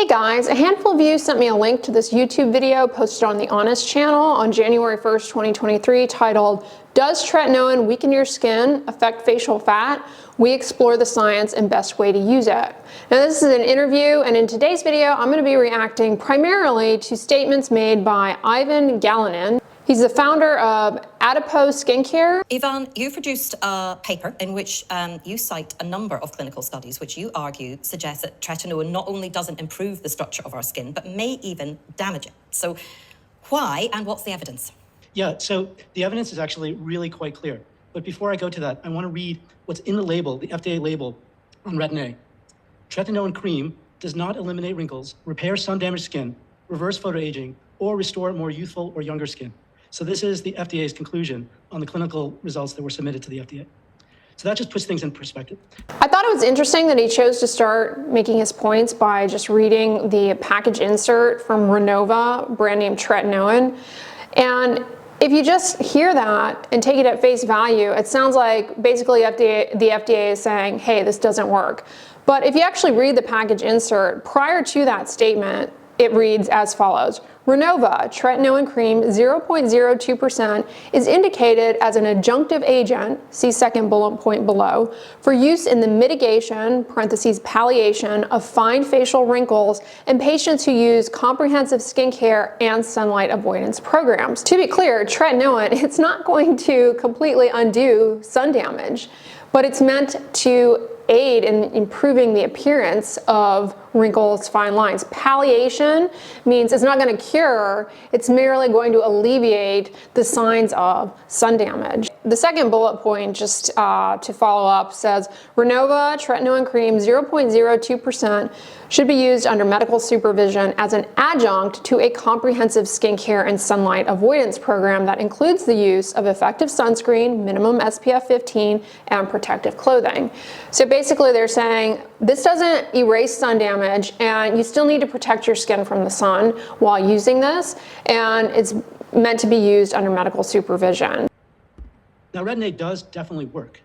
Hey guys, a handful of you sent me a link to this YouTube video posted on the Honest channel on January 1st, 2023 titled, "Does Tretinoin Weaken Your Skin, Affect Facial Fat? We explore the science and best way to use it." Now this is an interview, and in today's video I'm going to be reacting primarily to statements made by Ivan Galinin. He's the founder of Adipose Skincare. Ivan, you produced a paper in which you cite a number of clinical studies which you argue suggest that tretinoin not only doesn't improve the structure of our skin, but may even damage it. So why and what's the evidence? Yeah, so the evidence is actually really quite clear. But before I go to that, I want to read what's in the label, the FDA label on Retin A. Tretinoin cream does not eliminate wrinkles, repair sun-damaged skin, reverse photoaging, or restore more youthful or younger skin. So this is the FDA's conclusion on the clinical results that were submitted to the FDA. So that just puts things in perspective. I thought it was interesting that he chose to start making his points by just reading the package insert from Renova, brand name Tretinoin. And if you just hear that and take it at face value, it sounds like basically the FDA is saying, hey, this doesn't work. But if you actually read the package insert, prior to that statement, it reads as follows. Renova Tretinoin cream 0.02% is indicated as an adjunctive agent, see second bullet point below, for use in the mitigation, parentheses palliation, of fine facial wrinkles in patients who use comprehensive skincare and sunlight avoidance programs. To be clear, tretinoin, it's not going to completely undo sun damage, but it's meant to aid in improving the appearance of wrinkles, fine lines. Palliation means it's not going to cure, it's merely going to alleviate the signs of sun damage. The second bullet point, just to follow up, says Renova Tretinoin cream 0.02% should be used under medical supervision as an adjunct to a comprehensive skincare and sunlight avoidance program that includes the use of effective sunscreen, minimum SPF 15, and protective clothing. So basically they're saying this doesn't erase sun damage, and you still need to protect your skin from the sun while using this, and it's meant to be used under medical supervision. Now, Retin A does definitely work.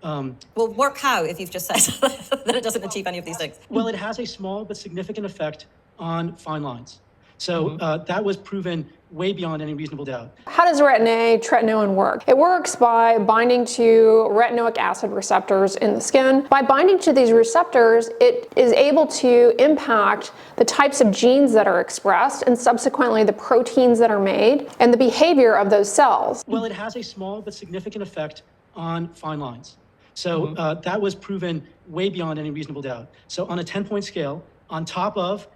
Well, work how if you've just said that it doesn't achieve any of these things? Well, it has a small but significant effect on fine lines. So that was proven way beyond any reasonable doubt. How does Retin A tretinoin work? It works by binding to retinoic acid receptors in the skin. By binding to these receptors, it is able to impact the types of genes that are expressed and subsequently the proteins that are made and the behavior of those cells. Well, it has a small but significant effect on fine lines. So that was proven way beyond any reasonable doubt. So on a 10-point scale, on top of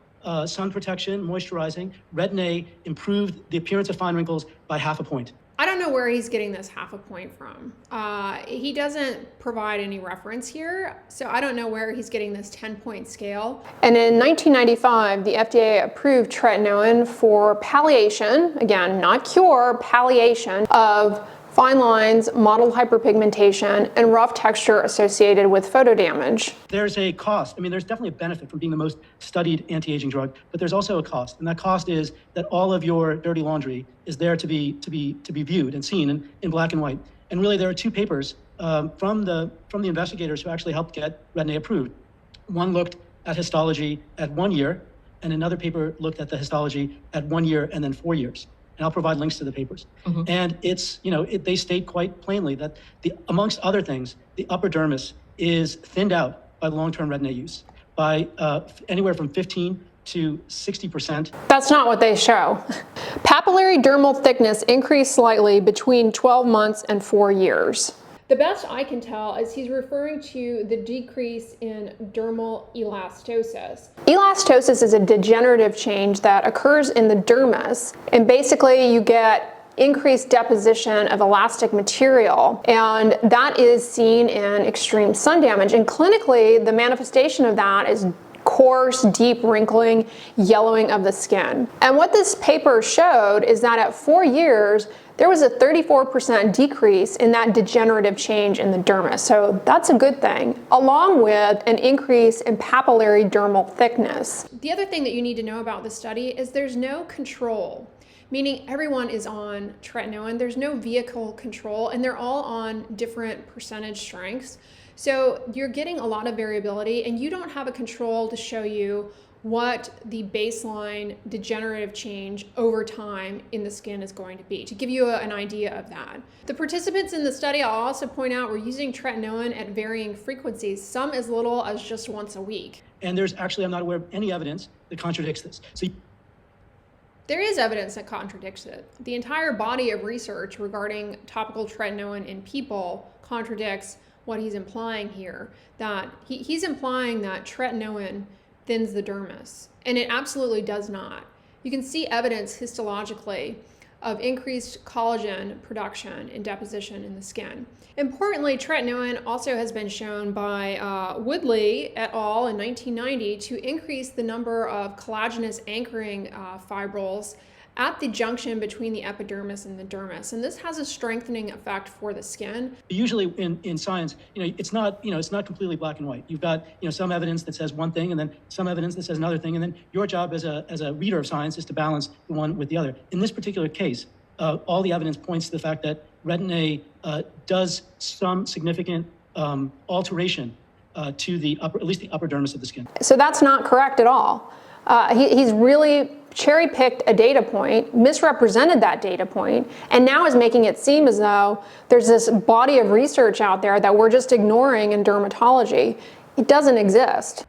sun protection, moisturizing, Retin A improved the appearance of fine wrinkles by half a point. I don't know where he's getting this half a point from. He doesn't provide any reference here, so I don't know where he's getting this 10-point scale. And in 1995, the FDA approved tretinoin for palliation, again, not cure, palliation of fine lines, mottled hyperpigmentation, and rough texture associated with photo damage. There's a cost. I mean, there's definitely a benefit from being the most studied anti-aging drug, but there's also a cost. And that cost is that all of your dirty laundry is there to be viewed and seen in black and white. And really, there are two papers from the investigators who actually helped get Retin A approved. One looked at histology at 1 year, and another paper looked at the histology at 1 year and then 4 years. And I'll provide links to the papers. And it's, they state quite plainly that amongst other things, the upper dermis is thinned out by long-term Retin A use by anywhere from 15 to 60%. That's not what they show. Papillary dermal thickness increased slightly between 12 months and 4 years. The best I can tell is he's referring to the decrease in dermal elastosis. Elastosis is a degenerative change that occurs in the dermis, and basically you get increased deposition of elastic material, and that is seen in extreme sun damage. And clinically, the manifestation of that is coarse, deep wrinkling, yellowing of the skin. And what this paper showed is that at 4 years, there was a 34% decrease in that degenerative change in the dermis. So that's a good thing, along with an increase in papillary dermal thickness. The other thing that you need to know about this study is there's no control, meaning everyone is on tretinoin. There's no vehicle control, and they're all on different percentage strengths. So you're getting a lot of variability, and you don't have a control to show you what the baseline degenerative change over time in the skin is going to be, to give you an idea of that. The participants in the study, I'll also point out, were using tretinoin at varying frequencies, some as little as just once a week. And there's actually, I'm not aware of any evidence that contradicts this. So there is evidence that contradicts it. The entire body of research regarding topical tretinoin in people contradicts what he's implying here, that he's implying that tretinoin thins the dermis, and it absolutely does not. You can see evidence histologically of increased collagen production and deposition in the skin. Importantly, tretinoin also has been shown by Woodley et al. In 1990 to increase the number of collagenous anchoring fibrils at the junction between the epidermis and the dermis, and this has a strengthening effect for the skin. Usually in science, it's not completely black and white. You've got some evidence that says one thing, and then some evidence that says another thing, and then your job as a reader of science is to balance the one with the other. In this particular case, all the evidence points to the fact that retin A does some significant alteration to the upper, at least the upper dermis of the skin. So that's not correct at all. He's really cherry-picked a data point, misrepresented that data point, and now is making it seem as though there's this body of research out there that we're just ignoring in dermatology. It doesn't exist.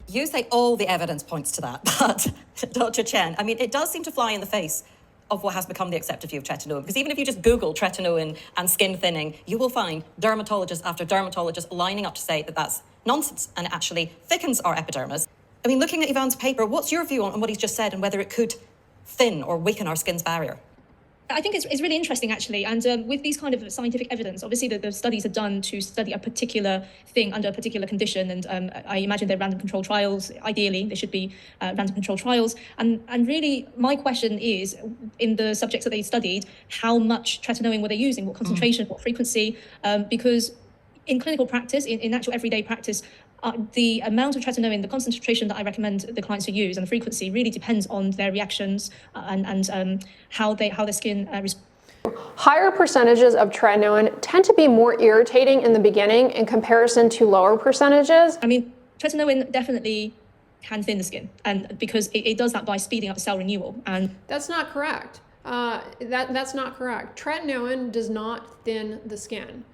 You say all the evidence points to that, but Dr. Chen, I mean, it does seem to fly in the face of what has become the accepted view of tretinoin, because even if you just Google tretinoin and skin thinning, you will find dermatologist after dermatologist lining up to say that that's nonsense and it actually thickens our epidermis. I mean, looking at Ivan's paper, what's your view on what he's just said and whether it could thin or weaken our skin's barrier? I think it's really interesting, actually. And with these kind of scientific evidence, obviously the studies are done to study a particular thing under a particular condition. And I imagine they're random control trials. Ideally, they should be random control trials. And really, my question is, in the subjects that they studied, how much tretinoin were they using? What concentration, what frequency? Because in clinical practice, in actual everyday practice, the amount of tretinoin, the concentration that I recommend the clients to use and the frequency really depends on their reactions and how their skin responds. Higher percentages of tretinoin tend to be more irritating in the beginning in comparison to lower percentages. I mean, tretinoin definitely can thin the skin, and because it does that by speeding up cell renewal. And that's not correct. That's not correct. Tretinoin does not thin the skin.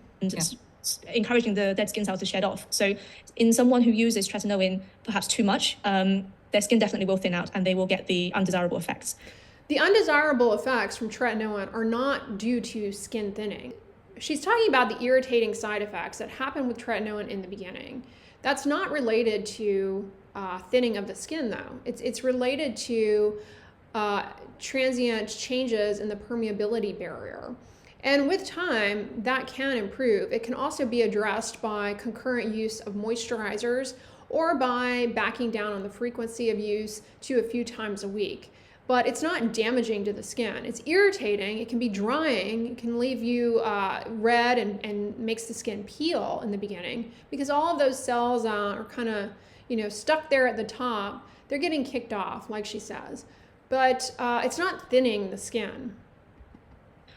Encouraging the dead skin cells to shed off. So in someone who uses tretinoin perhaps too much, their skin definitely will thin out and they will get the undesirable effects. The undesirable effects from tretinoin are not due to skin thinning. She's talking about the irritating side effects that happen with tretinoin in the beginning. That's not related to thinning of the skin, though. It's related to transient changes in the permeability barrier. And with time, that can improve. It can also be addressed by concurrent use of moisturizers or by backing down on the frequency of use to a few times a week. But it's not damaging to the skin. It's irritating, it can be drying, it can leave you red and makes the skin peel in the beginning because all of those cells are kind of, stuck there at the top. They're getting kicked off, like she says. But it's not thinning the skin.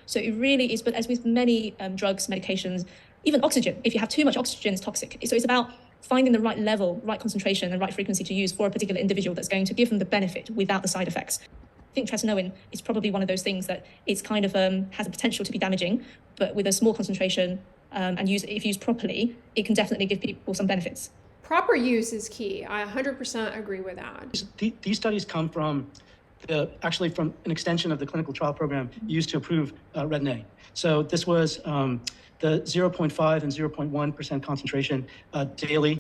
So it really is, but as with many drugs, medications, even oxygen, if you have too much oxygen, it's toxic. So it's about finding the right level, right concentration and right frequency to use for a particular individual that's going to give them the benefit without the side effects. I think tretinoin is probably one of those things that it's kind of has a potential to be damaging, but with a small concentration and if used properly, it can definitely give people some benefits. Proper use is key. I 100% agree with that. These studies come from actually from an extension of the clinical trial program used to approve retin A. So this was the 0.5 and 0.1% concentration daily.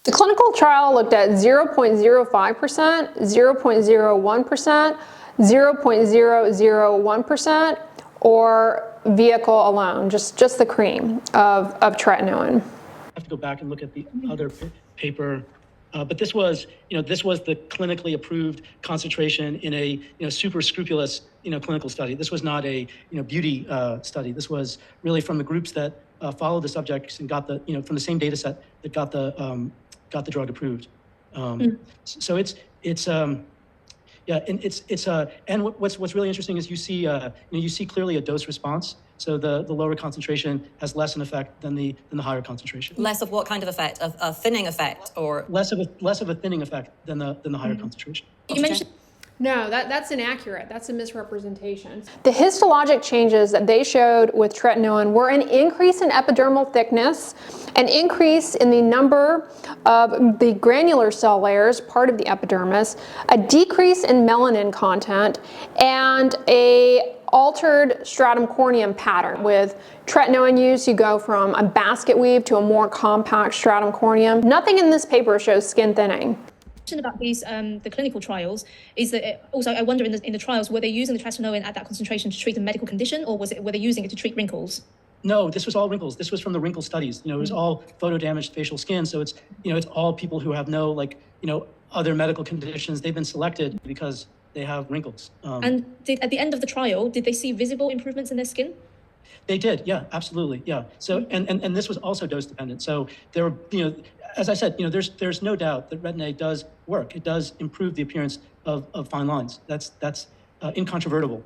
The clinical trial looked at 0.05%, 0.01%, 0.001%, or vehicle alone, just the cream of tretinoin. I have to go back and look at the other paper. But this was the clinically approved concentration in a super scrupulous clinical study. This was not a beauty study. This was really from the groups that followed the subjects and got the from the same data set that got the drug approved. So and what's really interesting is you see clearly a dose response. So the lower concentration has less an effect than the higher concentration. Less of what kind of effect? Of a thinning effect, or less of a thinning effect than the higher concentration. You mentioned. No, that's inaccurate. That's a misrepresentation. The histologic changes that they showed with tretinoin were an increase in epidermal thickness, an increase in the number of the granular cell layers, part of the epidermis, a decrease in melanin content, and a altered stratum corneum pattern. With tretinoin use, you go from a basket weave to a more compact stratum corneum. Nothing in this paper shows skin thinning. About these the clinical trials is that also I wonder in the trials, were they using the tretinoin at that concentration to treat a medical condition, or were they using it to treat wrinkles? No, this was all wrinkles. This was from the wrinkle studies. It was all photodamaged facial skin. So it's it's all people who have no other medical conditions. They've been selected because they have wrinkles. And at the end of the trial, did they see visible improvements in their skin? They did, yeah, absolutely, yeah. So and this was also dose dependent. So there were, as I said, there's no doubt that Retin-A does work. It does improve the appearance of fine lines. That's incontrovertible.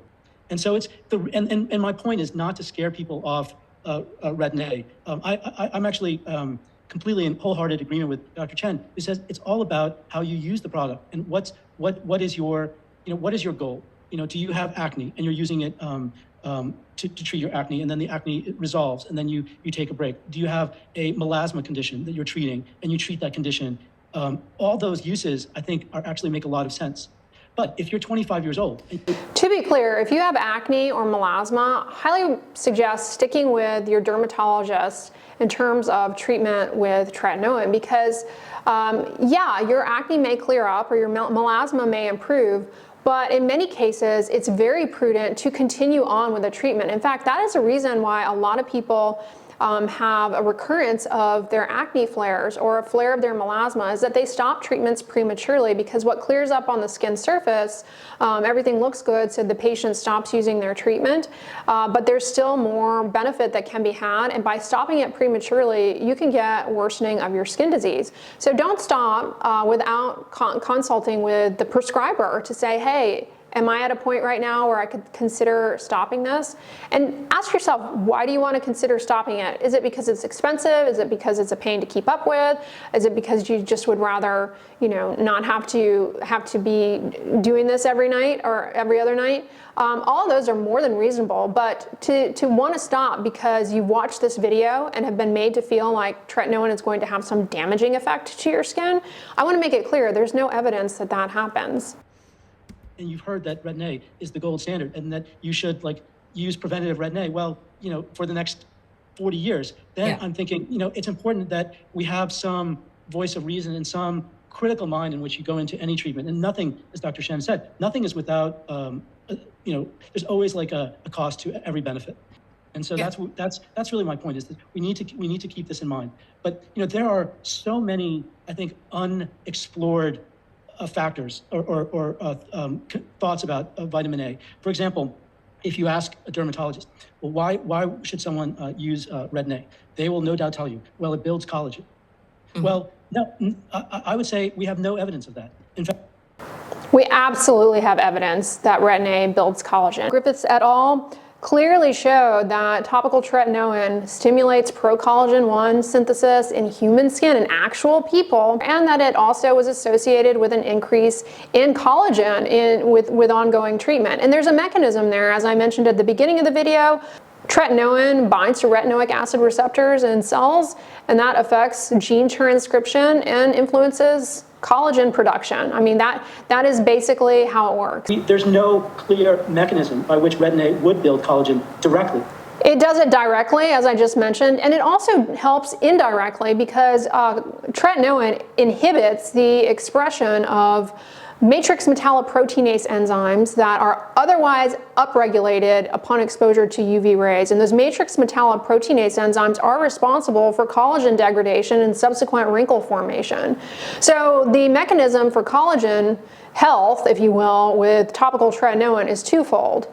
And so it's and my point is not to scare people off Retin-A. I'm actually completely in wholehearted agreement with Dr. Chen, who says it's all about how you use the product and what is your what is your goal. Do you have acne and you're using it to treat your acne, and then the acne resolves, and then you take a break? Do you have a melasma condition that you're treating, and you treat that condition? All those uses, I think, actually make a lot of sense. But if you're 25 years old... To be clear, if you have acne or melasma, I highly suggest sticking with your dermatologist in terms of treatment with tretinoin, because yeah, your acne may clear up or your melasma may improve, but in many cases, it's very prudent to continue on with the treatment. In fact, that is a reason why a lot of people have a recurrence of their acne flares or a flare of their melasma, is that they stop treatments prematurely, because what clears up on the skin surface, everything looks good, so the patient stops using their treatment, but there's still more benefit that can be had, and by stopping it prematurely, you can get worsening of your skin disease. So don't stop without consulting with the prescriber to say, hey, am I at a point right now where I could consider stopping this? And ask yourself, why do you want to consider stopping it? Is it because it's expensive? Is it because it's a pain to keep up with? Is it because you just would rather, not have to be doing this every night or every other night? All of those are more than reasonable, but to want to stop because you watched this video and have been made to feel like tretinoin is going to have some damaging effect to your skin, I want to make it clear there's no evidence that that happens. And you've heard that Retin-A is the gold standard, and that you should use preventative Retin-A. Well, for the next 40 years. Then yeah. I'm thinking, it's important that we have some voice of reason and some critical mind in which you go into any treatment. And nothing, as Dr. Shen said, nothing is without, there's always a cost to every benefit. And so yeah. that's really my point, is that we need to keep this in mind. But there are so many, I think, unexplored factors or thoughts about vitamin A. For example, if you ask a dermatologist, well, why should someone use Retin-A? They will no doubt tell you, well, it builds collagen. Mm-hmm. Well, no, I would say we have no evidence of that. In fact, we absolutely have evidence that Retin-A builds collagen. Griffiths et al. Clearly showed that topical tretinoin stimulates pro-collagen 1 synthesis in human skin in actual people, and that it also was associated with an increase in collagen with ongoing treatment. And there's a mechanism there, as I mentioned at the beginning of the video. Tretinoin binds to retinoic acid receptors in cells, and that affects gene transcription and influences collagen production. I mean, that is basically how it works. There's no clear mechanism by which Retin-A would build collagen directly. It does it directly, as I just mentioned, and it also helps indirectly because tretinoin inhibits the expression of matrix metalloproteinase enzymes that are otherwise upregulated upon exposure to UV rays. And those matrix metalloproteinase enzymes are responsible for collagen degradation and subsequent wrinkle formation. So the mechanism for collagen health, if you will, with topical tretinoin is twofold.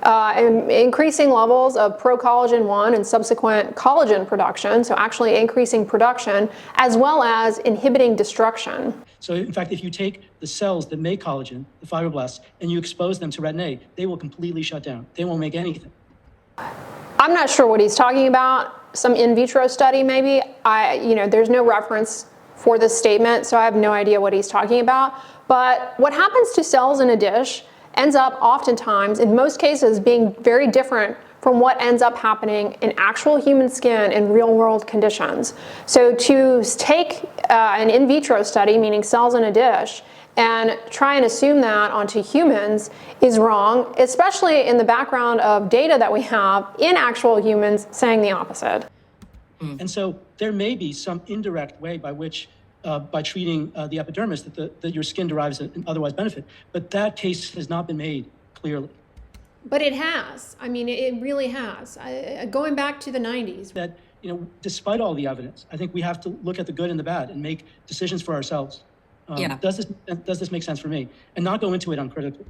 Increasing levels of pro-collagen 1 and subsequent collagen production, so actually increasing production, as well as inhibiting destruction. So in fact, if you take the cells that make collagen, the fibroblasts, and you expose them to Retin-A, they will completely shut down. They won't make anything. I'm not sure what he's talking about. Some in vitro study, maybe. There's no reference for this statement, so I have no idea what he's talking about. But what happens to cells in a dish ends up oftentimes, in most cases, being very different from what ends up happening in actual human skin in real world conditions. So to take an in vitro study, meaning cells in a dish, and try and assume that onto humans is wrong, especially in the background of data that we have in actual humans saying the opposite. And so there may be some indirect way by which, by treating the epidermis, that your skin derives an otherwise benefit. But that case has not been made clearly. But it has. I mean, it really has. Going back to the 90s. That, despite all the evidence, I think we have to look at the good and the bad and make decisions for ourselves. Does this make sense for me? And not go into it uncritically.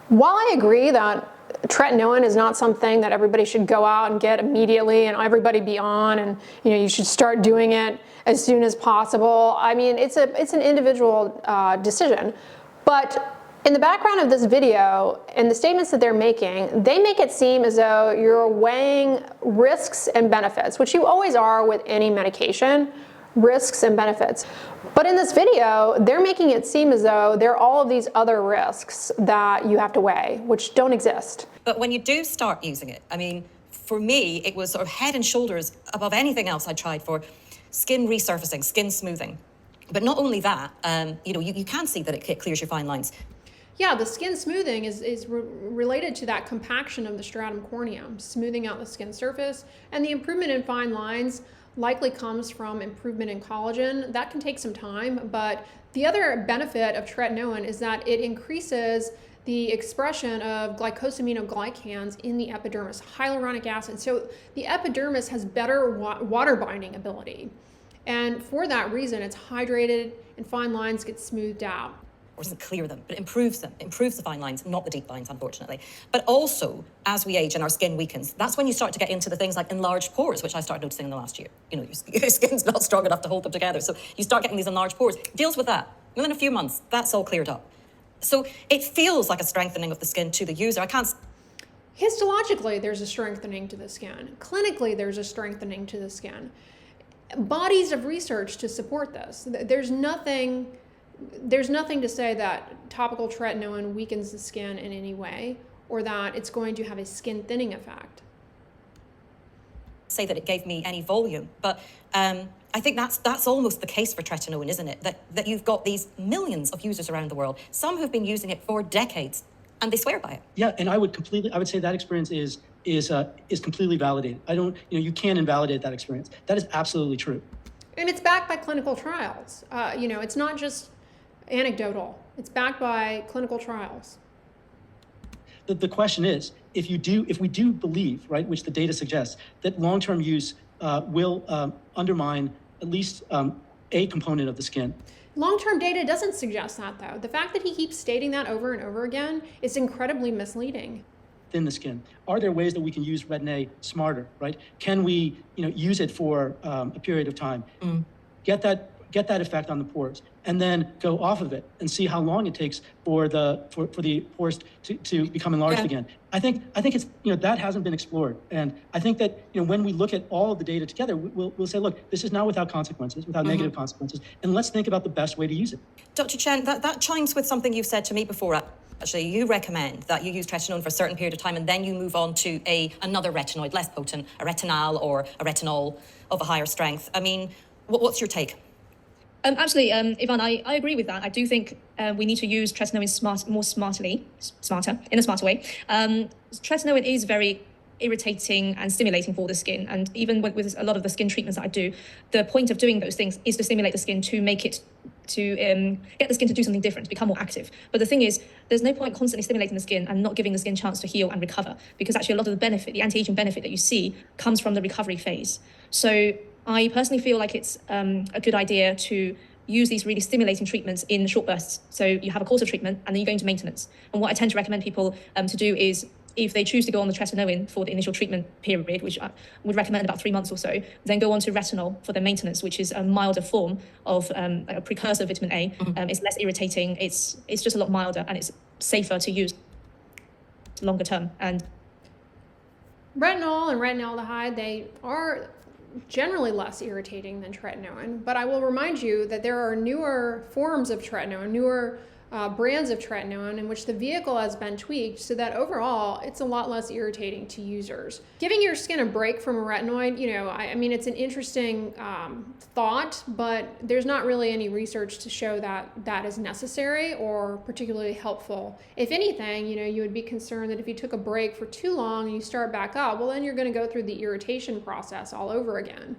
While I agree that tretinoin is not something that everybody should go out and get immediately and everybody be on, and you should start doing it as soon as possible. I mean, it's an individual decision. But in the background of this video and the statements that they're making, they make it seem as though you're weighing risks and benefits, which you always are with any medication, risks and benefits. But in this video, they're making it seem as though there are all of these other risks that you have to weigh, which don't exist. But when you do start using it, I mean, for me, it was sort of head and shoulders above anything else I tried for skin resurfacing, skin smoothing. But not only that, you can see that it clears your fine lines. Yeah, the skin smoothing is related to that compaction of the stratum corneum, smoothing out the skin surface, and the improvement in fine lines likely comes from improvement in collagen. That can take some time, but the other benefit of tretinoin is that it increases the expression of glycosaminoglycans in the epidermis, hyaluronic acid. So the epidermis has better water binding ability. And for that reason, it's hydrated and fine lines get smoothed out. Or doesn't clear them, but improves them, improves the fine lines, not the deep lines, unfortunately. But also, as we age and our skin weakens, that's when you start to get into the things like enlarged pores, which I started noticing in the last year. Your skin's not strong enough to hold them together, so you start getting these enlarged pores. Deals with that. Within a few months, that's all cleared up. So it feels like a strengthening of the skin to the user. Histologically, there's a strengthening to the skin. Clinically, there's a strengthening to the skin. Bodies of research to support this. There's nothing to say that topical tretinoin weakens the skin in any way, or that it's going to have a skin thinning effect. Say that it gave me any volume, but I think that's almost the case for tretinoin, isn't it? That you've got these millions of users around the world, some who've been using it for decades, and they swear by it. Yeah, and I would say that experience is completely validated. You can't invalidate that experience. That is absolutely true. And it's backed by clinical trials. It's not just anecdotal. It's backed by clinical trials. The question is, if we do believe, right, which the data suggests, that long-term use will undermine at least a component of the skin. Long-term data doesn't suggest that, though. The fact that he keeps stating that over and over again is incredibly misleading. In the skin, are there ways that we can use Retin A smarter, right? Can we, use it for a period of time, get that effect on the pores, and then go off of it and see how long it takes for the pores to become enlarged again. I think it's that hasn't been explored, and I think that when we look at all of the data together, we'll say, look, this is not without consequences, without negative consequences, and let's think about the best way to use it. Dr. Chen, that chimes with something you've said to me before. Actually, you recommend that you use tretinoin for a certain period of time and then you move on to another retinoid, less potent, a retinal or a retinol of a higher strength. I mean, what's your take? Absolutely, Yvonne, I agree with that. I do think we need to use tretinoin smarter, in a smarter way. Tretinoin is very irritating and stimulating for the skin. And even with a lot of the skin treatments that I do, the point of doing those things is to stimulate the skin to make it, to get the skin to do something different, to become more active. But the thing is, there's no point constantly stimulating the skin and not giving the skin a chance to heal and recover, because actually a lot of the benefit, the anti-aging benefit that you see, comes from the recovery phase. So I personally feel like it's a good idea to use these really stimulating treatments in short bursts. So you have a course of treatment and then you go into maintenance. And what I tend to recommend people to do is, if they choose to go on the tretinoin for the initial treatment period, which I would recommend about 3 months or so, then go on to retinol for their maintenance, which is a milder form of a precursor of vitamin A. It's less irritating, it's just a lot milder, and it's safer to use longer term. And Retinol and retinaldehyde, they are generally less irritating than tretinoin, but I will remind you that there are newer forms of tretinoin, newer brands of tretinoin in which the vehicle has been tweaked so that overall it's a lot less irritating to users. Giving your skin a break from a retinoid, I mean, it's an interesting thought, but there's not really any research to show that that is necessary or particularly helpful. If anything, you would be concerned that if you took a break for too long and you start back up, well, then you're going to go through the irritation process all over again.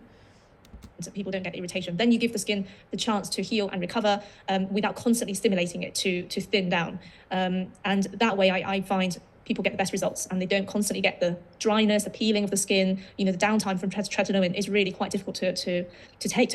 So people don't get irritation. Then you give the skin the chance to heal and recover without constantly stimulating it to thin down. And that way I find people get the best results, and they don't constantly get the dryness, the peeling of the skin. The downtime from tretinoin is really quite difficult to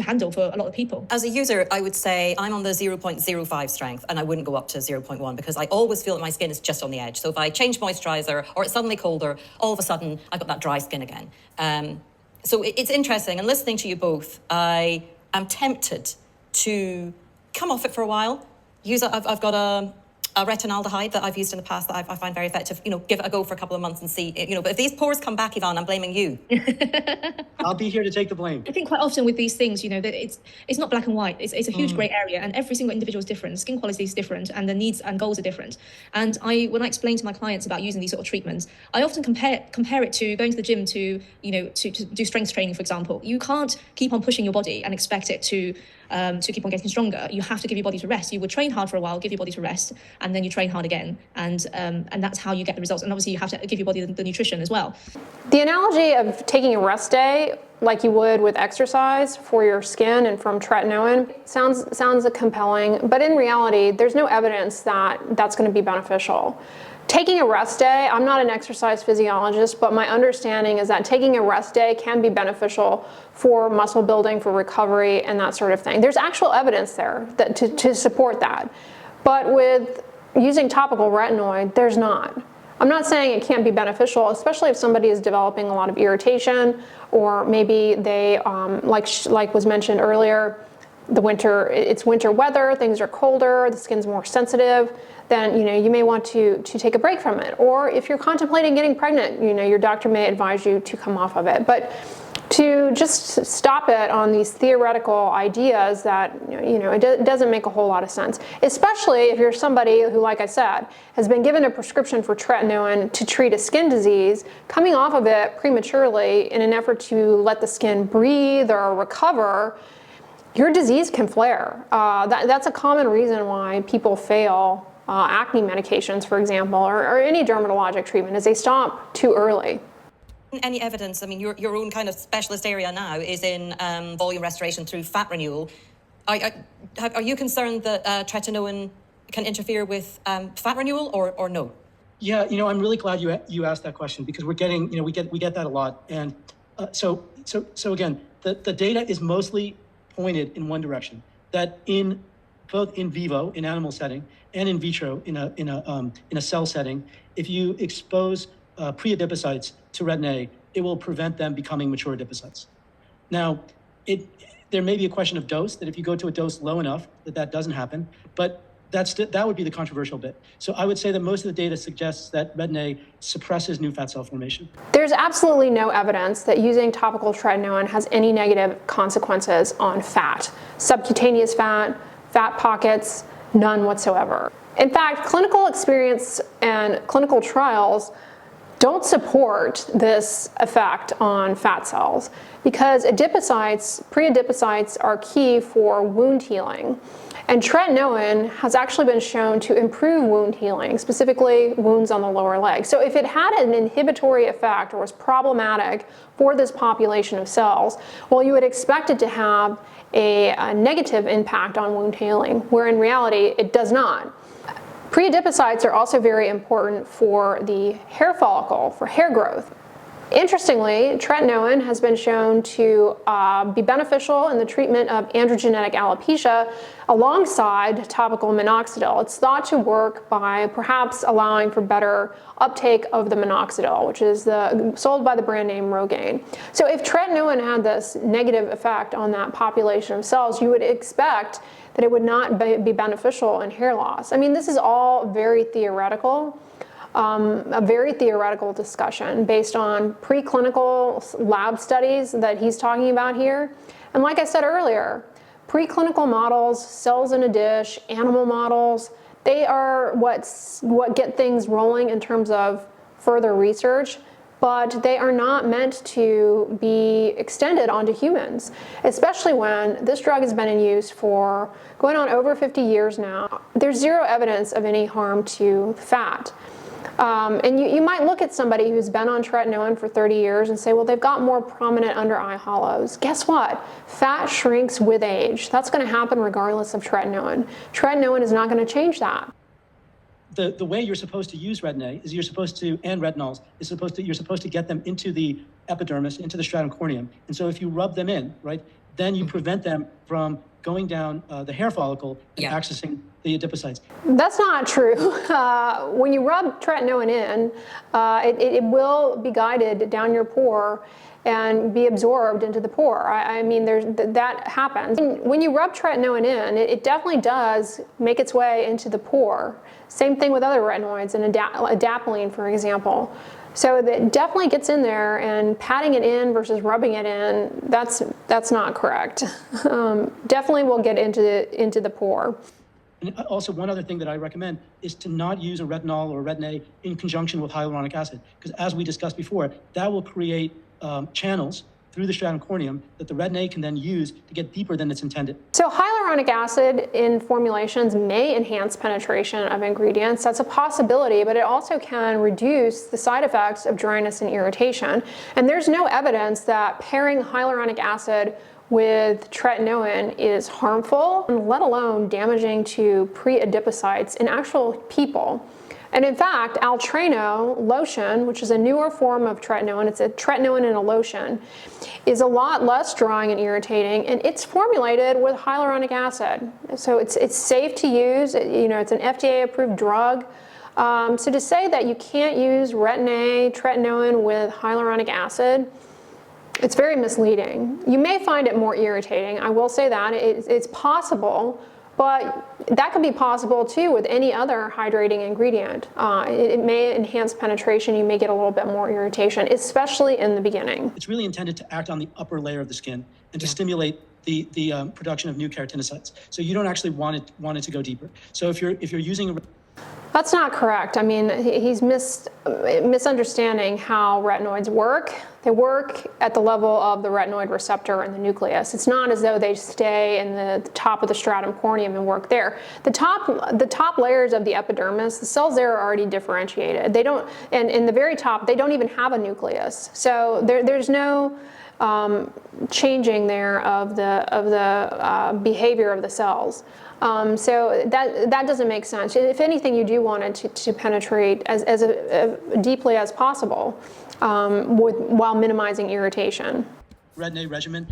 handle for a lot of people. As a user, I would say I'm on the 0.05 strength, and I wouldn't go up to 0.1 because I always feel that my skin is just on the edge. So if I change moisturizer or it's suddenly colder, all of a sudden I've got that dry skin again. So it's interesting, and listening to you both, I am tempted to come off it for a while. I've got a retinaldehyde that I've used in the past that I find very effective. Give it a go for a couple of months and see. But if these pores come back, Yvonne, I'm blaming you. I'll be here to take the blame. I think quite often with these things, that it's not black and white. It's a huge grey area, and every single individual is different. Skin quality is different, and the needs and goals are different. And when I explain to my clients about using these sort of treatments, I often compare it to going to the gym to do strength training, for example. You can't keep on pushing your body and expect it to keep on getting stronger. You have to give your body to rest. You would train hard for a while, give your body to rest, and then you train hard again. And that's how you get the results. And obviously you have to give your body the nutrition as well. The analogy of taking a rest day like you would with exercise for your skin and from tretinoin sounds compelling, but in reality, there's no evidence that that's going to be beneficial. Taking a rest day, I'm not an exercise physiologist, but my understanding is that taking a rest day can be beneficial for muscle building, for recovery, and that sort of thing. There's actual evidence there to support that. But with using topical retinoid, there's not. I'm not saying it can't be beneficial, especially if somebody is developing a lot of irritation, or maybe they, like was mentioned earlier, it's winter weather, things are colder, the skin's more sensitive, then you may want to take a break from it. Or if you're contemplating getting pregnant, your doctor may advise you to come off of it. But to just stop it on these theoretical ideas that it doesn't make a whole lot of sense, especially if you're somebody who, like I said, has been given a prescription for tretinoin to treat a skin disease, coming off of it prematurely in an effort to let the skin breathe or recover. Your disease can flare. That's a common reason why people fail acne medications, for example, or any dermatologic treatment, is they stop too early. Any evidence? I mean, your own kind of specialist area now is in volume restoration through fat renewal. Are you concerned that tretinoin can interfere with fat renewal, or no? Yeah, I'm really glad you asked that question, because we're getting, we get that a lot, and so again, the data is mostly pointed in one direction, that in both in vivo, in animal setting, and in vitro, in a cell setting, if you expose pre-adipocytes to retin A, it will prevent them becoming mature adipocytes. Now, there may be a question of dose, that if you go to a dose low enough, that doesn't happen, but that would be the controversial bit. So I would say that most of the data suggests that retin A suppresses new fat cell formation. There's absolutely no evidence that using topical tretinoin has any negative consequences on fat. Subcutaneous fat, fat pockets, none whatsoever. In fact, clinical experience and clinical trials don't support this effect on fat cells, because pre-adipocytes are key for wound healing. And tretinoin has actually been shown to improve wound healing, specifically wounds on the lower leg. So if it had an inhibitory effect or was problematic for this population of cells, well, you would expect it to have a negative impact on wound healing, where in reality it does not. Pre-adipocytes are also very important for the hair follicle, for hair growth. Interestingly, tretinoin has been shown to be beneficial in the treatment of androgenetic alopecia alongside topical minoxidil. It's thought to work by perhaps allowing for better uptake of the minoxidil, which is sold by the brand name Rogaine. So if tretinoin had this negative effect on that population of cells, you would expect that it would not be beneficial in hair loss. I mean, this is all very theoretical. a very theoretical discussion based on preclinical lab studies that he's talking about here. And like I said earlier, preclinical models, cells in a dish, animal models, they are what get things rolling in terms of further research, but they are not meant to be extended onto humans, especially when this drug has been in use for going on over 50 years now. There's zero evidence of any harm to fat. And you might look at somebody who's been on tretinoin for 30 years and say, well, they've got more prominent under eye hollows. Guess what? Fat shrinks with age. That's going to happen regardless of tretinoin. Tretinoin is not going to change that. The way you're supposed to use Retin-A is you're supposed to, and retinols, you're supposed to get them into the epidermis, into the stratum corneum. And so if you rub them in, right, then you prevent them from going down the hair follicle and accessing the adipocytes. That's not true. When you rub tretinoin in, it will be guided down your pore and be absorbed into the pore. I mean, that happens. When you rub tretinoin in, it definitely does make its way into the pore. Same thing with other retinoids and adapalene, for example. So it definitely gets in there, and patting it in versus rubbing it in, that's not correct. Definitely will get into the pore. And also, one other thing that I recommend is to not use a retinol or Retin-A in conjunction with hyaluronic acid, because as we discussed before, that will create channels through the stratum corneum that the Retin-A can then use to get deeper than it's intended. So hyaluronic acid in formulations may enhance penetration of ingredients. That's a possibility, but it also can reduce the side effects of dryness and irritation. And there's no evidence that pairing hyaluronic acid with tretinoin is harmful, let alone damaging to pre-adipocytes in actual people. And in fact, Altreno lotion, which is a newer form of tretinoin, it's a tretinoin in a lotion, is a lot less drying and irritating, and it's formulated with hyaluronic acid. So it's safe to use, it's an FDA-approved drug. So to say that you can't use Retin-A, tretinoin with hyaluronic acid, it's very misleading. You may find it more irritating, I will say that. It's possible, but that could be possible too with any other hydrating ingredient. It may enhance penetration, you may get a little bit more irritation, especially in the beginning. It's really intended to act on the upper layer of the skin and to stimulate the production of new keratinocytes. So you don't actually want it to go deeper. So if you're using a... That's not correct. I mean, he's misunderstanding how retinoids work. They work at the level of the retinoid receptor in the nucleus. It's not as though they stay in the top of the stratum corneum and work there. The top layers of the epidermis, the cells there are already differentiated. They don't, and in the very top, they don't even have a nucleus. So there's no changing there of the behavior of the cells. So that doesn't make sense. If anything, you do want it to penetrate as deeply as possible while minimizing irritation. Retin-A regimen,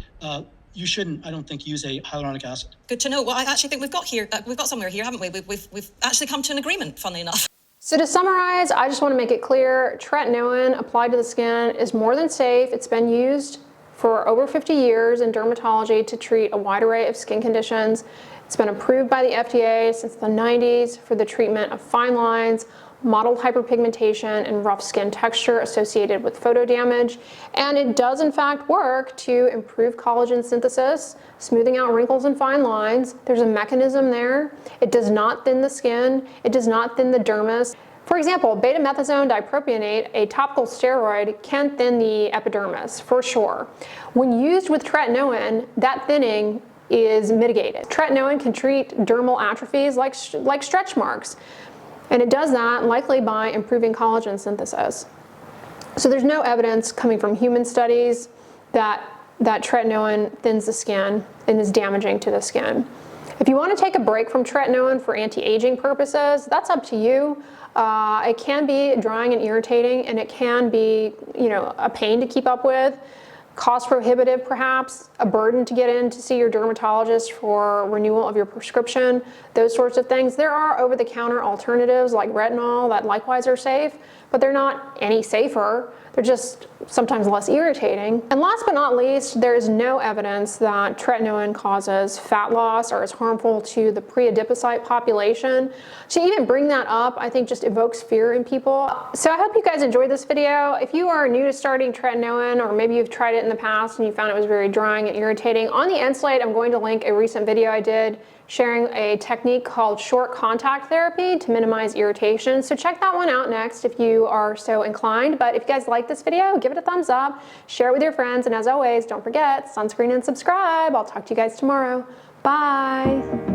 you shouldn't, I don't think, use a hyaluronic acid. Good to know. Well, I actually think we've got somewhere here, haven't we? We've actually come to an agreement, funnily enough. So to summarize, I just want to make it clear, tretinoin applied to the skin is more than safe. It's been used for over 50 years in dermatology to treat a wide array of skin conditions. It's been approved by the FDA since the 90s for the treatment of fine lines, mottled hyperpigmentation, and rough skin texture associated with photodamage. And it does in fact work to improve collagen synthesis, smoothing out wrinkles and fine lines. There's a mechanism there. It does not thin the skin. It does not thin the dermis. For example, betamethasone dipropionate, a topical steroid, can thin the epidermis for sure. When used with tretinoin, that thinning is mitigated. Tretinoin can treat dermal atrophies like stretch marks, and it does that likely by improving collagen synthesis. So there's no evidence coming from human studies that tretinoin thins the skin and is damaging to the skin. If you want to take a break from tretinoin for anti-aging purposes, that's up to you. It can be drying and irritating, and it can be, a pain to keep up with. cost prohibitive perhaps, a burden to get in to see your dermatologist for renewal of your prescription, those sorts of things. There are over-the-counter alternatives like retinol that likewise are safe, but they're not any safer. They're just sometimes less irritating. And last but not least, there is no evidence that tretinoin causes fat loss or is harmful to the pre-adipocyte population. To even bring that up, I think just evokes fear in people. So I hope you guys enjoyed this video. If you are new to starting tretinoin, or maybe you've tried it in the past and you found it was very drying and irritating, on the end slide I'm going to link a recent video I did sharing a technique called short contact therapy to minimize irritation. So check that one out next if you are so inclined. But if you guys like this video, give it a thumbs up, share it with your friends, and as always, don't forget, sunscreen and subscribe. I'll talk to you guys tomorrow. Bye.